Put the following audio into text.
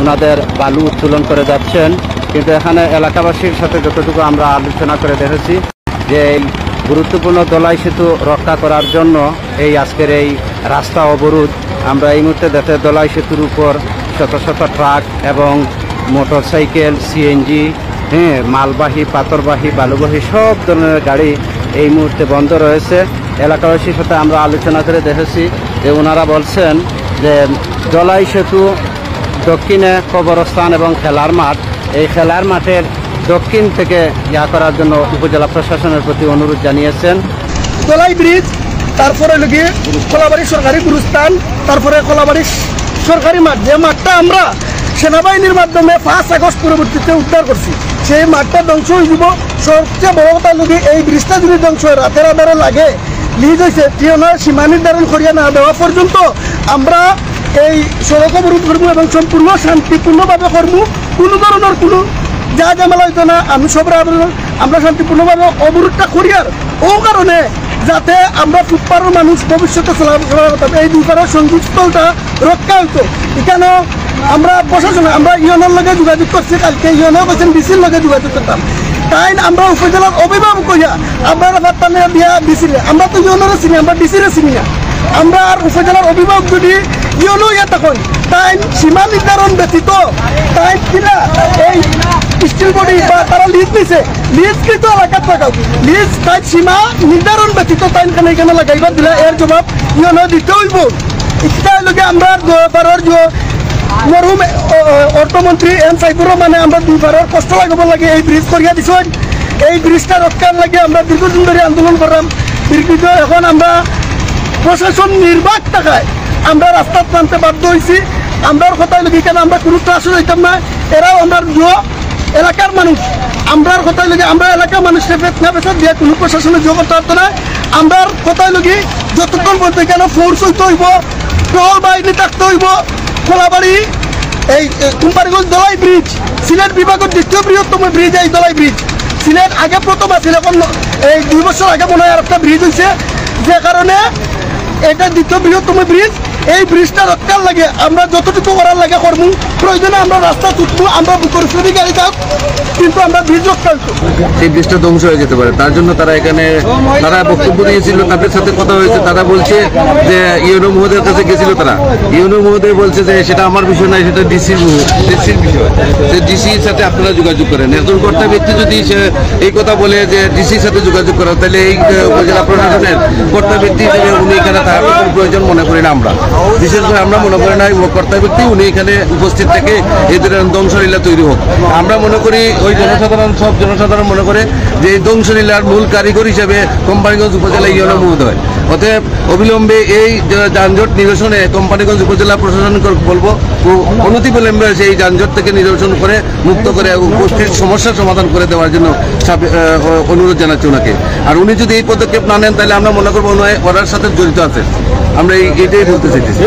ওনাদের বালু উত্তোলন করে যাচ্ছেন। কিন্তু এখানে এলাকাবাসীর সাথে যতটুকু আমরা আলোচনা করে দেখেছি যে এই গুরুত্বপূর্ণ দোলাই সেতু রক্ষা করার জন্য এই আজকের এই রাস্তা অবরোধ। আমরা এই মুহূর্তে দেখে দোলাই সেতুর উপর শত শত ট্রাক এবং মোটরসাইকেল, সিএনজি, মালবাহী, পাথরবাহী, বালুবাহী সব ধরনের গাড়ি এই মুহূর্তে বন্ধ রয়েছে। এলাকাবাসীর সাথে আমরা আলোচনা করে দেখেছি যে ওনারা বলছেন যে দোলাই সেতু দক্ষিণে কবরস্থান এবং খেলার মাঠ, এই খেলার মাঠের দক্ষিণ থেকে করার জন্য উপজেলা প্রশাসনের প্রতি অনুরোধ জানিয়েছেন। দোলাই ব্রিজ, তারপরে লগিয়ে কলাবাড়ি সরকারি গুরুস্থান, তারপরে কলাবাড়ি সরকারি মাঠ, যে মাঠটা আমরা সেনাবাহিনীর মাধ্যমে 5 আগস্ট পরবর্তীতে উদ্ধার করছি, সেই মাঠটা ধ্বংস হয়ে যাব। সবচেয়ে বড় কথা লগিয়ে এই ব্রিজটা যদি ধ্বংস হয় রাতের আধারে লাগে লিজ হয়েছে টিওনার সীমা নির্ধারণ করিয়া না দেওয়া পর্যন্ত আমরা এই সড়ক অবরোধ করবো এবং সম্পূর্ণ শান্তিপূর্ণভাবে করবো। কোনো ধরনের কোনো যা ঝামেলা হইতো না। আমি সবার আমরা শান্তিপূর্ণভাবে অবরোধটা করি, আর ও কারণে যাতে আমরা ফুটপাড়ের মানুষ ভবিষ্যতে চলাফেরা করতাম, এই দুপাড়ার সংযোগস্থলটা রক্ষা হইতো। এখানে আমরা প্রশাসনে আমরা ইউনের লগে যোগাযোগ করছি, কালকে ইউনেও করছেন ডিসির লগে যোগাযোগ করতাম। তাই আমরা উপজেলার অভিভাবক হইয়া আপনারা বার্তানে দিয়া ডিসিরে, আমরা তো ইউনেরও চিনি, আমরা ডিসিরে চিনি না। আমরা আর উপজেলার অভিভাবক যদি ইউনও ইয়া তখন তাই সীমা নির্ধারণ ব্যতীত তাই কিনা এই স্টিল বডি বা তারা লিজ নিছে, লিজ কিন্তু এলাকার থাকা লিজ তাই সীমা নির্ধারণ ব্যতীত তাই এখানে লাগাইবার দিলে এর জবাব ইউনও দিতে হইব। এটা লগে আমরা দুবারের মরহুম অর্থমন্ত্রী এম সাইফুর রহমানে আমরা দুবারের কষ্ট লাগাব লাগে এই ব্রিজ করিয়া দিছেন। এই ব্রিজটা রক্ষার লাগে আমরা দীর্ঘদিন ধরে আন্দোলন করলাম। দীর্ঘ এখন আমরা প্রশাসন নির্বাক থাকায় আমরা রাস্তার টানতে বাধ্য হয়েছি। আমরা কথায় লগে কেন আমরা কোনো ত্রাস হইতাম না, এরাও আমরা এলাকার মানুষ, আমরার কথায় লগে আমরা এলাকার মানুষের পেশা দিয়ে কোনো প্রশাসনের যোগ করতে পারতো না। আমরার কথায় লগে যতক্ষণ বলতে কেন ফোর্স হইতে হইব, টহল বাহিনী থাকতে হইব। খোলাবাড়ি এই কোম্পানিগঞ্জ দোলাই ব্রিজ সিলেট বিভাগের দ্বিতীয় বৃহত্তম ব্রিজ, এই দোলাই ব্রিজ সিলেট আগে প্রথম আছিল, এখন এই 2 বছর আগে মনে হয় আর একটা ব্রিজ হয়েছে, যে কারণে এটা দ্বিতীয় বৃহত্তম ব্রিজ। এই ব্রিজটা রক্ষার লাগে আমরা যতটুকু করার লাগে করবো, প্রয়োজনে আমরা রাস্তা তুটবো, আমরা পরিশ্রমী গাড়ি যাক, কিন্তু আমরা ব্রিজ রক্ষা করবো। সেই ব্রিজটা ধ্বংস হয়ে যেতে পারে, তার জন্য তারা এখানে বক্তব্য দিয়েছিল, তাদের সাথে কথা হয়েছে। তারা বলছে যে ইউনো মহোদয়ের কাছে গেছিল, তারা ইউনো মহোদয় বলছে যে সেটা আমার বিষয় নয়, সেটা ডিসির বিষয়, সে ডিসির সাথে আপনারা যোগাযোগ করেন। একজন কর্তা ব্যক্তি যদি সে এই কথা বলে যে ডিসির সাথে যোগাযোগ করেন, তাহলে এই উপজেলা প্রশাসনের কর্তা ব্যক্তি হিসেবে উনি এখানে থাকার কোনো প্রয়োজন মনে করি না আমরা। বিশেষ করে আমরা মনে করি না কর্তা ব্যক্তি উনি এখানে উপস্থিত থেকে এদের ধ্বংসলীলা তৈরি হোক। আমরা মনে করি ওই সব জনসাধারণ মনে করে যে এই ধ্বংসলীলার মূল কারিগর হিসেবে কোম্পানিগঞ্জ উপজেলা ইউনো মহোদয়। অতএব অবিলম্বে এই যানজট নিরসনে কোম্পানিগঞ্জ উপজেলা প্রশাসন বলবো অনতিবিলম্বে সেই যানজট থেকে নিরসন করে মুক্ত করে উপস্থিত সমস্যার সমাধান করে দেওয়ার জন্য অনুরোধ জানাচ্ছি ওনাকে। আর উনি যদি এই পদক্ষেপ না নেন তাহলে আমরা মনে করবো ওনার সাথে জড়িত আছে, আমরা এটাই বলতে চাইতেছি।